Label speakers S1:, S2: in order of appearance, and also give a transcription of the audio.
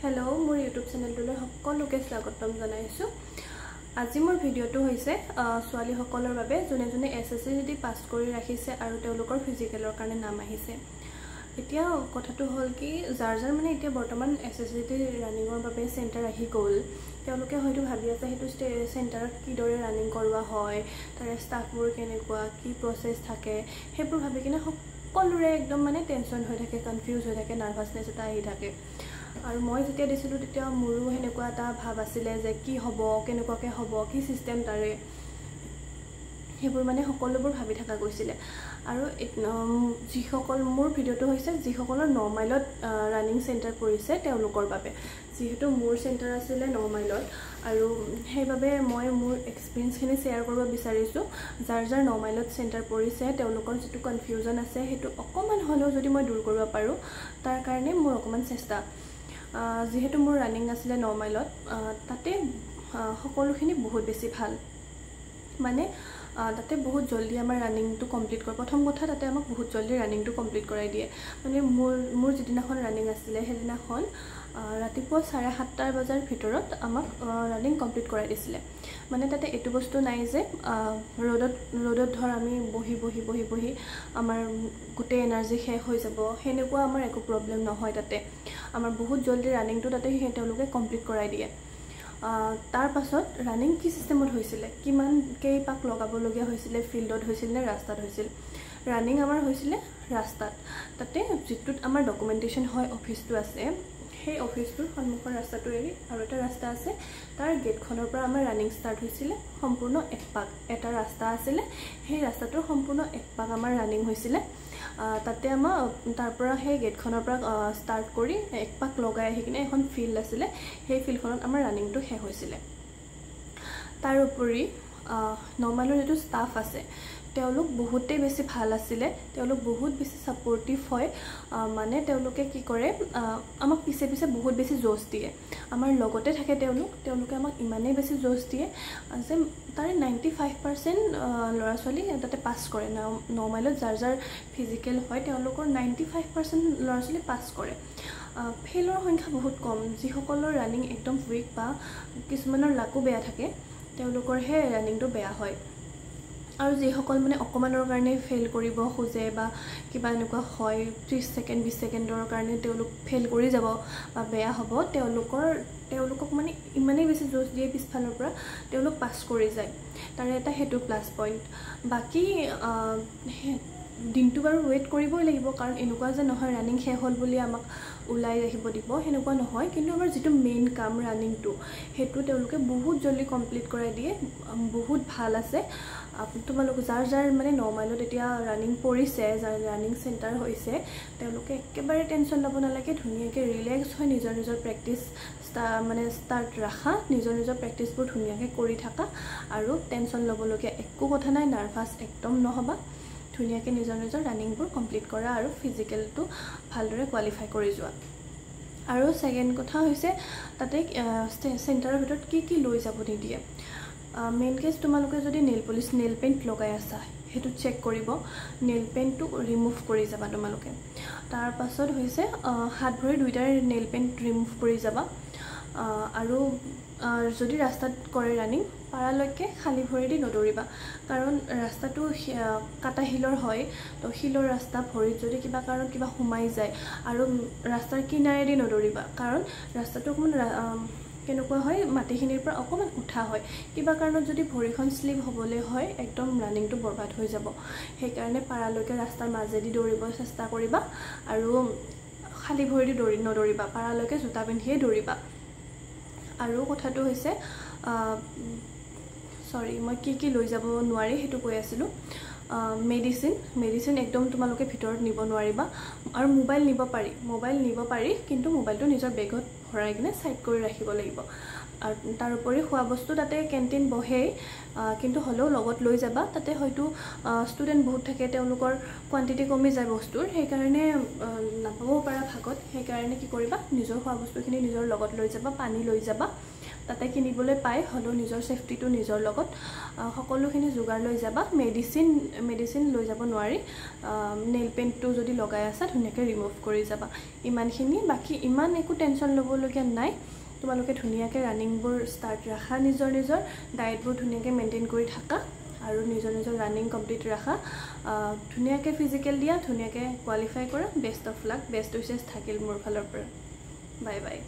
S1: Hello मोर YouTube चेनेलटोলৈ সকলোকে স্বাগতম জনাইছো। আজি মোৰ ভিডিওটো হৈছে ছোৱালী সকলৰ বাবে যোনে যোনে এসএসসি পাস কৰি ৰাখিছে আৰু তেওঁলোকৰ ফিজিকেলৰ কাৰণে নাম আহিছে। এতিয়া কথাটো হল কি যাৰ যাৰ মানে এতিয়া বৰ্তমান এসএসসি ৰানিংৰ বাবে সেন্টাৰ আহি গল, তেওঁলোকে হয়তো ভাবি আছে হেতু সেন্টাৰত কি দৰে ৰানিং কৰোৱা হয়, তাৰ ষ্টাফবোৰ কেনেকুৱা, কি প্ৰসেস থাকে, হেবোৰ ভাবি কিনে সকলোৰে একদম মানে টেনচন হৈ থাকে, কনফিউজ হৈ থাকে, নাৰ্ভাসনেস এটা আহি থাকে। আৰু মই যেতিয়া দিছিলো তেতিয়া মোৰো হেনেকুৱা এটা ভাব আছিলে যে কি হ'ব, কেনেকুৱাকে হ'ব, কি সিস্টেম তাৰে, হেবোৰ মানে সকলোবোৰ ভাবি থাকা গৈছিলে। আৰু যিসকল মোৰ ভিডিওটো হৈছে যিসকলৰ 9 মাইলত ৰানিং সেন্টাৰ পৰিছে তেওঁলোকৰ বাবে, যেহেতু মোৰ সেন্টাৰ আছিলে 9 মাইলত আৰু সেইবাবে মই মোৰ এক্সপেৰিয়েন্সখিনি শেয়াৰ কৰিব বিচাৰিছো। যাৰ যাৰ 9 মাইলত সেন্টাৰ পৰিছে তেওঁলোকৰ যেটো কনফিউজন আছে হেতু অকমান হলেও যদি মই দূৰ কৰিব পাৰো তাৰ কাৰণে মোৰ অকমান চেষ্টা। যেহেতু মোৰ ৰানিং আছিলে 9 মাইলত, তাতে সকলোখিনি বহুত বেছি ভাল, মানে তাতে বহুত জলদি আমাৰ ৰানিংটো কমপ্লিট কৰে। প্ৰথম কথা তাতে আমাক বহুত জলদি ৰানিংটো কমপ্লিট কৰাই দিয়ে। মানে মোৰ যেদিনাখন ৰানিং আছিলে সেইদিনাখন ৰাতিপুৱা 7:30 বজাৰ ভিতৰত আমাক ৰানিং কমপ্লিট কৰাই দিছিলে। মানে তাতে এটো বস্তু নাই যে ৰ'দত ধৰ আমি বহি আমাৰ গোটে এনাৰ্জি শেষ হৈ যাব, হেনেকুৱা আমাৰ একো প্ৰবলেম নহয়। তাতে আমাৰ বহুত জলদি ৰানিংটো তাতে তেওঁলোকে কমপ্লিট কৰাই দিয়ে। তাৰ পাছত ৰানিং কি সিস্টেমত হৈছিলে, কিমান কেই পাক লগাব লগিয়া হৈছিলে, ফিল্ডত হৈছিল নে ৰাস্তাত হৈছিল। ৰানিং আমাৰ হৈছিলে ৰাস্তাত। তাতে যেটোত আমাৰ ডকুমেন্টেশন হয় অফিসটো আছে, সেই অফিসটোৰ সন্মুখৰ ৰাস্তাটো এৰি আৰু এটা ৰাস্তা আছে, তাৰ গেটখনৰ পৰা আমাৰ ৰানিং ষ্টাৰ্ট হৈছিলে। সম্পূৰ্ণ এক পাক এটা ৰাস্তা আছিলে, সেই ৰাস্তাটোৰ সম্পূৰ্ণ এক পাক আমাৰ ৰানিং হৈছিলে। তাতে আমাৰ তাৰ পৰা সেই গেটখনৰ পৰা ষ্টাৰ্ট কৰি এক পাক লগাই আহি কিনে এখন ফিল্ড আছিলে, সেই ফিল্ডখনত আমাৰ ৰানিংটো শেষ হৈছিলে। তাৰ উপৰি 9 মাইলৰ যেটো ষ্টাফ আছে তেওঁলোক বহুতেই বেছি ভাল আছিলে, তেওঁলোক বহুত বেছি সাপোৰ্টিভ হয়। মানে তেওঁলোকে কি কৰে আমাক পিছে বহুত বেছি জোশ দিয়ে, আমাৰ লগতে থাকে তেওঁলোকে আমাক ইমানেই বেছি জোশ দিয়ে যে তাৰে 95% ল'ৰা ছোৱালী তাতে পাস কৰে। 9 মাইলত যাৰ যাৰ ফিজিকেল হয় তেওঁলোকৰ 95% ল'ৰা ছোৱালী পাস কৰে। ফেইলৰ সংখ্যা বহুত কম, যিসকলৰ ৰানিং একদম উইক বা কিছুমানৰ লাকো বেয়া থাকে তেওঁলোকৰ হে ৰানিংটো বেয়া হয়। আৰু যিসকল মানে অকমানৰ কাৰণে ফেইল কৰিব খোজে বা কিবা এনেকুৱা হয় 30 সেকেন্ড 20 সেকেন্ডৰ কাৰণে তেওঁলোক ফেইল কৰি যাব বা বেয়া হ'ব, তেওঁলোকক মানে ইমানেই বেছি জোশ দিয়ে পিছফালৰ পৰা তেওঁলোক পাস কৰি যায়। তাৰে এটা হেতু প্লাস পইণ্ট। বাকি দিনটো বাৰু ওয়েট কৰিবই লাগিব, কাৰণ এনেকুৱা যে নহয় ৰানিং শেষ হ'ল বুলি আমাক উলাই আহিব দিব, হেনেকুৱা নহয়। কিন্তু আমাৰ যেটো মেইন কাম ৰানিংটো হেতু তেওঁলোকে বহুত জলদি কমপ্লিট কৰাই দিয়ে, বহুত ভাল আছে। তোমালোক যাৰ যাৰ মানে 9 মাইলত এতিয়া ৰানিং পৰিছে, যাৰ ৰানিং সেন্টাৰ হৈছে, তেওঁলোকে একেবাৰে টেনচন ল'ব নালাগে, ধুনীয়াকে ৰিলেক্স হৈ নিজৰ প্ৰেক্টিস মানে ষ্টাৰ্ট ৰাখা, নিজৰ প্ৰেক্টিসবোৰ ধুনীয়াকে কৰি থাকা আৰু টেনচন ল'ব লগিয়া একো কথা নাই, নাৰ্ভাস একদম নহবা, ধুনীয়াকে নিজৰ ৰানিংবোৰ কমপ্লিট কৰা আৰু ফিজিকেলটো ভালদৰে কোৱালিফাই কৰি যোৱা। আৰু সেকেন্ড কথা হৈছে তাতে সেন্টাৰৰ ভিতৰত কি লৈ যাব নিদিয়ে। মেইন কেছ তোমালোকে যদি নেল পলিশ নেল পেইন্ট লগাই আছা হেতু চেক কৰিব, নেল পেইন্টটো ৰিমুভ কৰি যাবা তোমালোকে। তাৰ পাছত হৈছে হাত ভৰি দুইটাৰ নেল পেইন্ট ৰিমুভ কৰি যাবা। আৰু যদি ৰাস্তাত কৰে ৰানিং পাৰালৈকে খালি ভৰি দি নদৌৰিবা, কাৰণ ৰাস্তাটো কাটা হিলৰ হয়, তো হিলৰ ৰাস্তা ভৰিত যদি কিবা কাৰণত কিবা সোমাই যায় আৰু ৰাস্তাৰ কিনাৰেদি নদৌৰিবা, কাৰণ ৰাস্তাটো অকমান কেনেকুৱা হয় মাটিখিনিৰ পৰা অকমান উঠা হয়, কিবা কাৰণত যদি ভৰিখন স্লিপ হ'বলৈ হয় একদম ৰানিংটো বৰবাদ হৈ যাব। সেইকাৰণে পাৰালৈকে ৰাস্তাৰ মাজেদি দৌৰিব চেষ্টা কৰিবা আৰু খালি ভৰি দি নদৌৰিবা, পাৰালৈকে জোতা পিন্ধিয়ে দৌৰিবা। আৰু কথাটো হৈছে মই কি লৈ যাব নোৱাৰি হেতু কৈ আছিলো। মেডিচিন একদম তোমালোকে ভিতৰত নিব নোৱাৰিবা। আৰু মোবাইল নিব পাৰি, কিন্তু মোবাইলটো নিজৰ বেগত ভৰাই কিনে সাইড কৰি ৰাখিব লাগিব। আৰু তাৰ উপৰি খোৱা বস্তু তাতে কেন্টিন বহে, কিন্তু হলেও লগত লৈ যাবা। তাতে হয়তো ষ্টুডেন্ট বহুত থাকে, তেওঁলোকৰ কোৱান্টিটি কমি যায় বস্তুৰ, সেইকাৰণে নাপাবও পাৰা ভাগত। সেইকাৰণে কি কৰিবা নিজৰ খোৱা বস্তুখিনি নিজৰ লগত লৈ যাবা, পানী লৈ যাবা। তাতে কিনিবলৈ পায়, হ'লেও নিজৰ সেফটিটো নিজৰ লগত সকলোখিনি যোগাৰ লৈ যাবা। মেডিচিন লৈ যাব নোৱাৰি। নেইল পেইণ্টটো যদি লগাই আছা ধুনীয়াকৈ ৰিমুভ কৰি যাবা, ইমানখিনি। বাকী ইমান একো টেনশ্যন ল'বলগীয়া নাই। তোমালোকে ধুনীয়াকৈ ৰানিংবোৰ ষ্টাৰ্ট ৰাখা, নিজৰ ডায়েটবোৰ ধুনীয়াকৈ মেইনটেইন কৰি থাকা আৰু নিজৰ ৰানিং কমপ্লিট ৰাখা। ধুনীয়াকৈ ফিজিকেল দিয়া, ধুনীয়াকৈ কোৱালিফাই কৰা। Best of luck, best wishes থাকিল মোৰ ফালৰ পৰা। Bye bye.